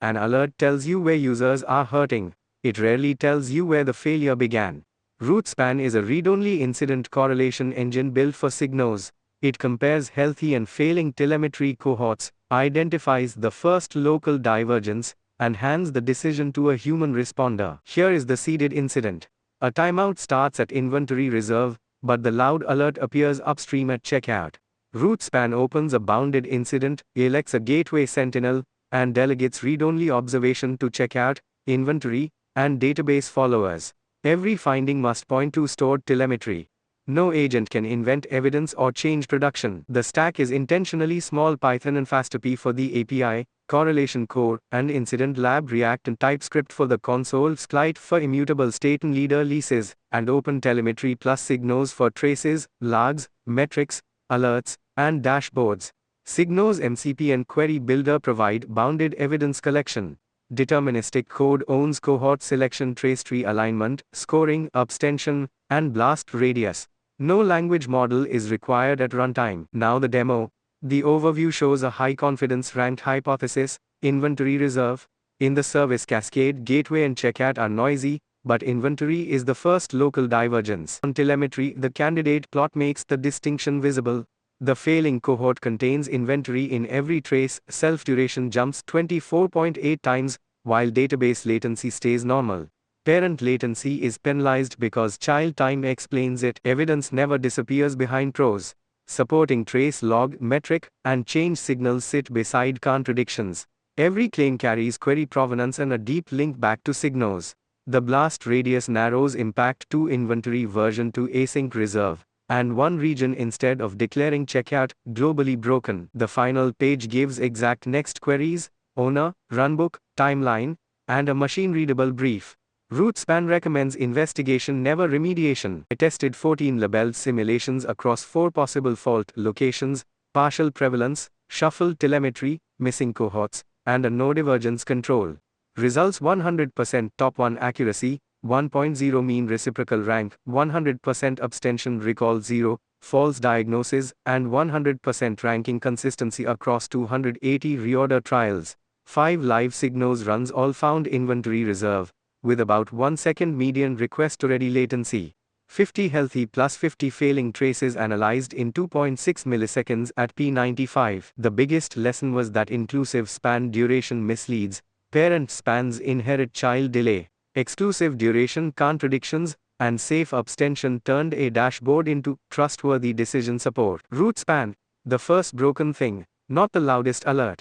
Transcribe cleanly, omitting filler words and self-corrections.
An alert tells you where users are hurting. It rarely tells you where the failure began. RootSpan is a read-only incident correlation engine built for SigNoz. It compares healthy and failing telemetry cohorts, identifies the first local divergence, and hands the decision to a human responder. Here is the seeded incident. A timeout starts at inventory reserve, but the loud alert appears upstream at checkout. RootSpan opens a bounded incident, elects a gateway sentinel, and delegates read-only observation to checkout, inventory, and database followers. Every finding must point to stored telemetry. No agent can invent evidence or change production. The stack is intentionally small: Python and FastAPI for the API, correlation core, and incident lab, React and TypeScript for the console, Sclite for immutable state and leader leases, and OpenTelemetry plus SigNoz for traces, logs, metrics, alerts, and dashboards. SigNoz MCP and Query Builder provide bounded evidence collection. Deterministic code owns cohort selection, trace tree alignment, scoring, abstention, and blast radius. No language model is required at runtime. Now the demo. The overview shows a high-confidence ranked hypothesis, inventory reserve. In the service cascade, gateway and checkout are noisy, but inventory is the first local divergence. On telemetry, the candidate plot makes the distinction visible. The failing cohort contains inventory in every trace, self-duration jumps 24.8 times, while database latency stays normal. Parent latency is penalized because child time explains it. Evidence never disappears behind prose. Supporting trace, log, metric, and change signals sit beside contradictions. Every claim carries query provenance and a deep link back to SigNoz. The blast radius narrows impact to inventory version to async reserve, and one region instead of declaring checkout, globally broken. The final page gives exact next queries, owner, runbook, timeline, and a machine-readable brief. RootSpan recommends investigation, never remediation. I tested 14 labeled simulations across 4 possible fault locations: partial prevalence, shuffled telemetry, missing cohorts, and a no divergence control. Results: 100% top 1 accuracy, 1.0 mean reciprocal rank, 100% abstention recall, 0 false diagnoses, and 100% ranking consistency across 280 reorder trials. 5 live SigNoz runs all found inventory reserve, with about 1 second median request-to-ready latency. 50 healthy plus 50 failing traces analyzed in 2.6 milliseconds at P95. The biggest lesson was that inclusive span duration misleads. Parent spans inherit child delay. Exclusive duration contradictions, and safe abstention turned a dashboard into trustworthy decision support. RootSpan, the first broken thing, not the loudest alert.